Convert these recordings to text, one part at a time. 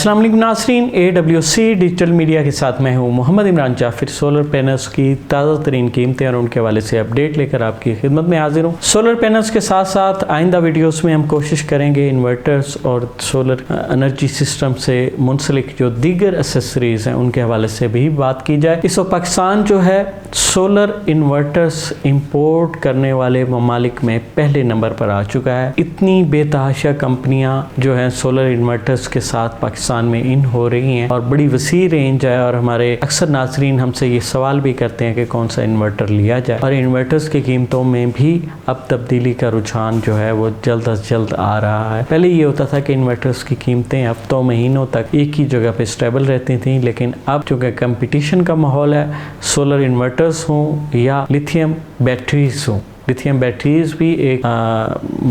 अस्सलाम वालेकुम नाज़रीन, AWC डिजिटल मीडिया के साथ मैं हूं मोहम्मद इमरान जाफिर। सोलर पैनल्स की ताज़ा तरीन कीमतें और उनके हवाले से अपडेट लेकर आपकी खिदमत में हाजिर हूं। सोलर पैनल्स के साथ साथ आइंदा वीडियोस में हम कोशिश करेंगे इन्वर्टर्स और सोलर एनर्जी सिस्टम से मुंसलिक जो दीगर एसेसरीज़ हैं उनके हवाले से भी बात की जाए। इस वक्त पाकिस्तान जो है सोलर इन्वर्टर्स इंपोर्ट करने वाले ममालिक में पहले नंबर पर आ चुका है। इतनी बेतहाशा कंपनियां जो हैं सोलर इन्वर्टर्स के साथ पाकिस्तान में इन हो रही हैं और बड़ी वसी रेंज है। और हमारे अक्सर नाज़रीन हमसे ये सवाल भी करते हैं कि कौन सा इन्वर्टर लिया जाए, और इन्वर्टर्स की कीमतों में भी अब तब्दीली का रुझान जो है वो जल्द अज जल्द आ रहा है। पहले ये होता था कि इन्वर्टर्स की कीमतें हफ्तों महीनों तक एक ही जगह पे स्टेबल रहती थी, लेकिन अब चूँकि कंपटीशन का माहौल है, सोलर इन्वर्टर्स हों या लिथियम बैटरीज हों, लिथियम बैटरीज भी एक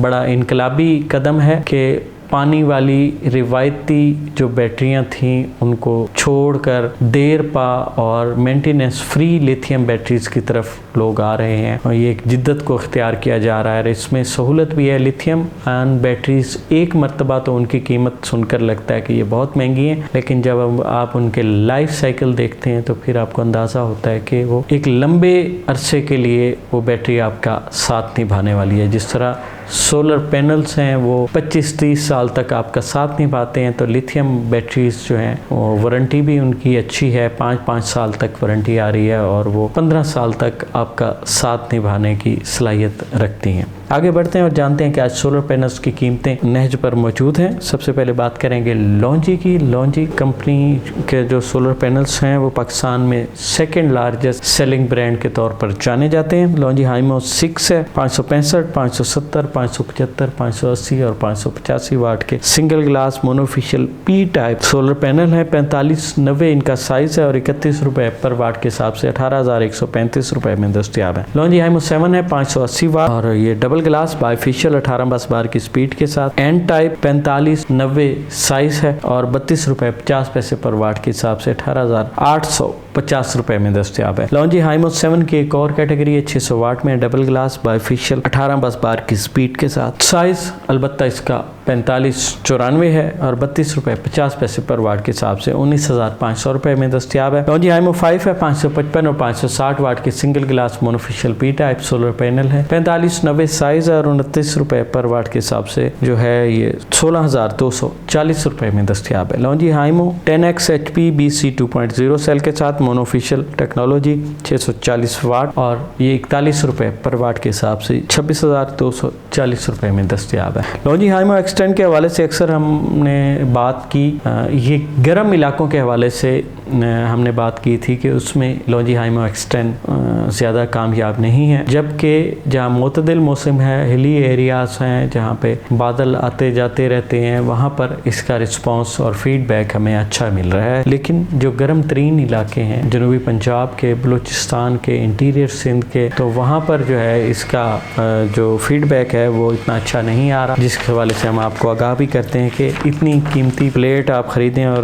बड़ा इनकलाबी कदम है कि पानी वाली रिवायती जो बैटरियां थीं उनको छोड़कर देरपा और मेंटेनेंस फ्री लिथियम बैटरीज की तरफ लोग आ रहे हैं, और ये एक जिद्दत को इख्तियार किया जा रहा है। इसमें सहूलत भी है। लिथियम आयन बैटरीज एक मरतबा तो उनकी कीमत सुनकर लगता है कि ये बहुत महंगी हैं, लेकिन जब आप उनके लाइफ साइकिल देखते हैं तो फिर आपको अंदाज़ा होता है कि वो एक लंबे अरसे के लिए वो बैटरी आपका साथ निभाने वाली है। जिस तरह सोलर पैनल्स हैं वो 25-30 साल तक आपका साथ निभाते हैं, तो लिथियम बैटरीज जो हैं वो वारंटी भी उनकी अच्छी है, 5-5 साल तक वारंटी आ रही है, और वो 15 साल तक आपका साथ निभाने की सलाहियत रखती हैं। आगे बढ़ते हैं और जानते हैं कि आज सोलर पैनल्स की कीमतें नहज पर मौजूद हैं। सबसे पहले बात करेंगे लॉन्जी की। लॉन्जी कंपनी के जो सोलर पैनल्स हैं वो पाकिस्तान में सेकंड लार्जेस्ट सेलिंग ब्रांड के तौर पर जाने जाते हैं। लॉन्जी हाइमो 6 है, 565, 570, 575, 580 और 585 वाट के single glass monofacial P type solar panel है। 4590 इनका साइज है और 31 रुपए पर वाट के हिसाब से 18,135 रुपए में दस्तयाब है। लॉन्जी हाइमो 7 है, 580 वाट और ये डबल ग्लास बाइफिशियल 18 बस बार की स्पीड के साथ। एन टाइप 4590 साइज है और 32 रुपए 50 पैसे पर वाट के हिसाब से 18,850 रुपए में दस्तयाब है। लॉन्जी हाइमो 7 की एक और कैटेगरी है, 600 वाट में डबल ग्लास बाइफिशियल 18 बस बार की स्पीड के साथ। साइज अलबत्ता इसका 4594 है और 32 रुपए 50 पैसे पर वाट के हिसाब से 19,500 रुपए में दस्तयाब है। लॉन्जी हाइमो 5 है, 555 और 560 वाट की single glass monofacial P type solar panel है। 4590 साइज और 29 रुपए पर वाट के हिसाब से जो है ये 16,240 रुपए में दस्तयाब है। Longi HiMO 10X HP BC 2.0 cell के साथ मोनोफिशियल टेक्नोलॉजी 640 वाट और ये 41 रुपए पर वाट के हिसाब से 26,240 रुपए में दस्तयाब है। लॉन्जी हाइमो एक्सटेंड के हवाले से अक्सर हमने बात की, ये गर्म इलाकों के हवाले से हमने बात की थी कि उसमें लॉन्जी हाइमो एक्सटेंड ज़्यादा कामयाब नहीं है, जबकि जहाँ मुतदिल मौसम है, हिली एरियाज़ हैं जहाँ पे बादल आते जाते रहते हैं, वहाँ पर इसका रिस्पांस और फीडबैक हमें अच्छा मिल रहा है। लेकिन जो गर्म तरीन इलाके हैं जनूबी पंजाब के, बलूचिस्तान के, इंटीरियर सिंध के, तो वहाँ पर जो है इसका जो फीडबैक है वो इतना अच्छा नहीं आ रहा, जिसके हवाले से हम आपको आगाह भी करते हैं कि इतनी कीमती प्लेट आप ख़रीदें और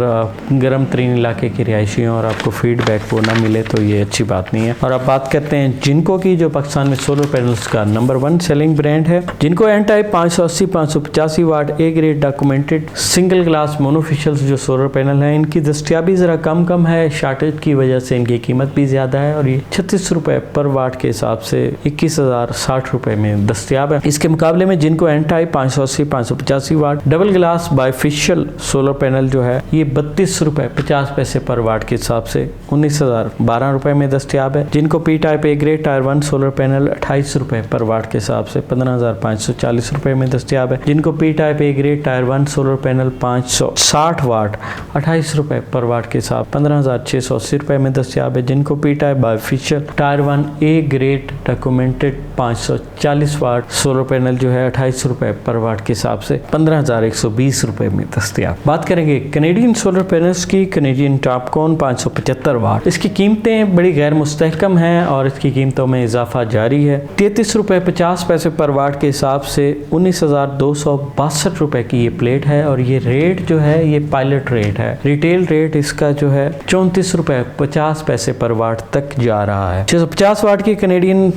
गर्म तरीन इलाके की रिहायशी और आपको फीडबैक वो ना मिले तो ये अच्छी बात नहीं है। और अब बात करते हैं जिनको की, जो पाकिस्तान में सोलर पैनल्स का नंबर 1 सेलिंग ब्रांड है। जिनको N type 580, 585 watt A grade documented single glass monofacials जो सोलर पैनल है, इनकी दस्तयाबी ज़रा कम है, शार्टेज की वजह से इनकी कीमत भी ज़्यादा है और ये 36 रुपए पर वाट के हिसाब से 21,060 रुपए में दस्तयाब है। इसके मुकाबले में जिनको N type 580, 585 watt double glass bifacial solar panel जो है ये 32 रुपए 50 पैसे पर वाट के हिसाब से 19,012 रुपए में दस्तयाब है। जिनको P type A grade tyre 1 solar panel 28 रुपए पर वाट के हिसाब से 15,540 रुपए में दस्तयाब है। जिनको P type A grade tyre 1 solar panel 560 वाट 28 रुपए पर वाट के हिसाब 15,680 रुपए में दस्तयाब है। जिनको P type bifacial tier 1 A grade documented 540 watt solar panel जो है 28 रुपए पर वाट के हिसाब से 15,120 रुपए में दस्तयाब। बात करेंगे कैनेडियन सोलर पैनल्स की। कैनेडियन टॉप टॉपकॉन 575 वाट। इसकी कीमतें बड़ी गैर मुस्तहकम हैं और इसकी कीमतों में इजाफा जारी है। 33 रुपये 50 पैसे पर वाट के हिसाब से 19,262 रुपए की ये प्लेट है और ये रेट जो है ये पायलट रेट है। रिटेल रेट इसका जो है 34 रुपये 50 पैसे पर वाट तक जा रहा है। 650 वाट की कैनेडियन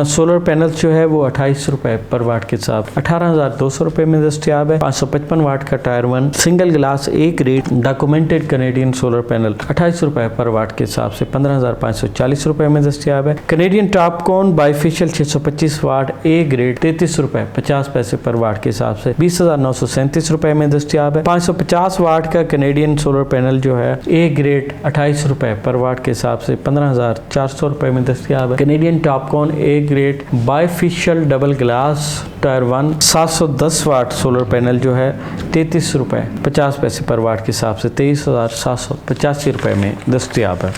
सोलर पैनल जो है वो 28 रुपये पर वाट के साथ 18,200 रुपये में दस्तियाब है। 555 वाट का टायर 1 सिंगल ग्लास ए grade documented Canadian solar panel 28 रुपये पर वाट के हिसाब से 15,540 रुपये में दस्तियाब है। Canadian Topcon bifacial 625 watt A grade 33 रुपये 50 पैसे पर वाट के हिसाब से 20,937 रुपये में दस्तियाब है। 550 वाट का कैनेडियन सोलर पैनल जो है ए ग्रेड 28 रुपये पर वाट के हिसाब से 15,400 रुपये में दस्तियाब है। Canadian Topcon A grade bifacial double glass tier 1 710 watt solar panel जो है 33 रुपये 50 पैसे पर वाट के हिसाब से 23,785 रुपये में दस्तियाब है।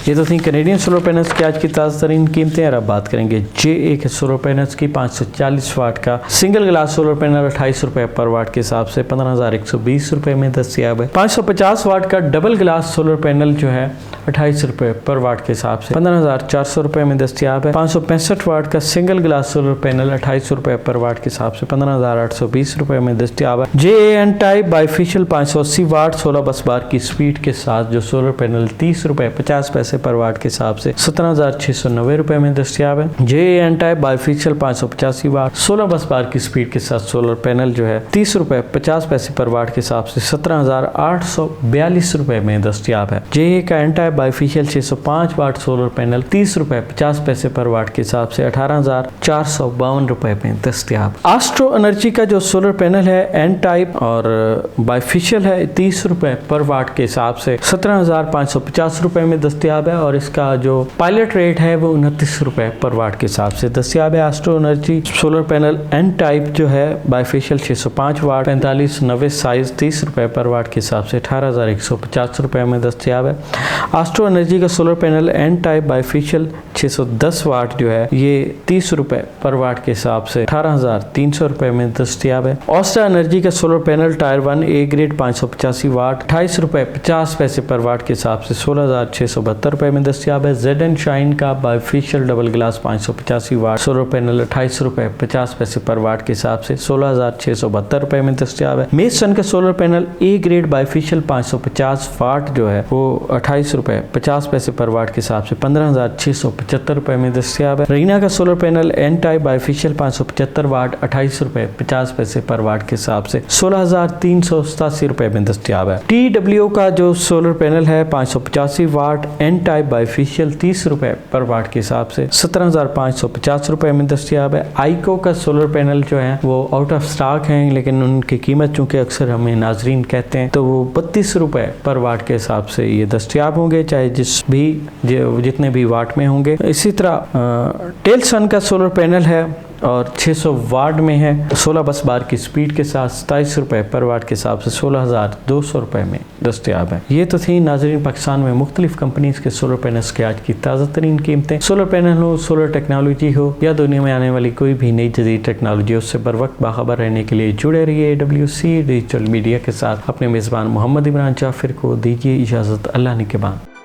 ये तो थी कैनेडियन सोलर पैनल्स की आज की ताज़ा तरीन कीमतें। और अब बात करेंगे JA के सोलर पैनल्स की। 540 वाट का सिंगल ग्लास सोलर पैनल 28 रुपये पर वाट के हिसाब से 15,120 रुपये में दस्तियाब है। 550 वाट का डबल ग्लास सोलर पैनल जो है 28 रुपये पर वाट के हिसाब से 15,400 रुपये में दस्तियाब है। 565 वाट का सिंगल ग्लास सोलर पैनल 28 रुपये पर वाट के हिसाब से 15,820 रुपये में दस्तियाब है। JAN टाइप बाइफेशियल 580 वाट 16 बस बार की स्पीड के साथ जो सोलर पैनल 30 रुपये 50 पैसे पर वाट के हिसाब से 17,690 रुपये में दस्तियाब है। JAN टाइप बाइफेशियल 585 वाट 16 बस बार की स्पीड के साथ सोलर पैनल जो है 30 रुपये 50 पैसे पर वाट के हिसाब से 17,842 रुपये में दस्तियाब है। JA का N type bifacial 605 watt solar panel 30 रुपये 50 पैसे पर वाट के हिसाब से 18,452 रुपये में दस्तियाब। एस्ट्रो एनर्जी का जो सोलर पैनल है एन टाइप और बाइफेशियल है 30 रुपये पर वाट के हिसाब से 17,550 रुपये में दस्तियाब है और इसका जो पायलट रेट है वो 29 रुपये पर वाट के हिसाब से दस्तियाब है। Astro Energy solar panel N type जो है बाइफेशियल 605 वाट 4590 साइज 30 रुपये पर वाट के हिसाब से 18,150 रुपये में दस्तियाब है। एस्ट्रो एनर्जी का solar panel N type bifacial 610 watt जो है ये 30 रुपये पर वाट के हिसाब से 18,300 रुपये में दस्तियाब है। ऑस्ट्रा एनर्जी का solar panel tyre 1 A grade 585 वाट 28 रुपये 50 पैसे पर वाट के हिसाब से 16,672 रुपये में दस्तियाब है। ZN शाइन का bifacial double glass 585 watt solar panel 28 रुपये 50 पैसे पर वाट के हिसाब से 16,672 रुपये में दस्तियाब है। मेसन का सोलर पैनल ए ग्रेड बाइफेशियल 550 वाट जो है वो 28 रुपये 50 पैसे पर वाट के हिसाब से 15,675 रुपये में दस्तियाब है। रीना का solar panel N type bifacial 575 watt 28 रुपये 50 पैसे पर वाट के हिसाब से 16,387 रुपये में दस्तियाब है। TW का जो सोलर पैनल है 585 वाट एन टाइप बाइफेशियल 30 रुपये पर वाट के हिसाब से 17,550 रुपये में दस्तियाब है। आइको का सोलर पैनल जो है वो आउट ऑफ स्टॉक हैं लेकिन उनकी कीमत चूँकि अक्सर हमें नाजरीन कहते हैं तो वो 32 रुपये पर वाट के हिसाब से ये दस्तियाब होंगे चाहे जितने भी वाट में होंगे। इसी तरह टेलसन का सोलर पैनल है और 600 वाट में है 16 बस बार की स्पीड के साथ 27 रुपये पर वाट के हिसाब से 16,200 रुपये में दस्तियाब है। ये तो थी नाजरीन पाकिस्तान में मुख्तलिफ कंपनीज के सोलर पैनल्स की आज की ताज़ा तरीन कीमतें। सोलर पैनल हो, सोलर टेक्नोलॉजी हो या दुनिया में आने वाली कोई भी नई जदीद टेक्नोलॉजी उससे बर वक्त बाखबर रहने के लिए जुड़े रहिए AWC डिजिटल मीडिया के साथ। अपने मेज़बान मोहम्मद इमरान जाफिर को दीजिए इजाज़त। अल्लाह निगहबान।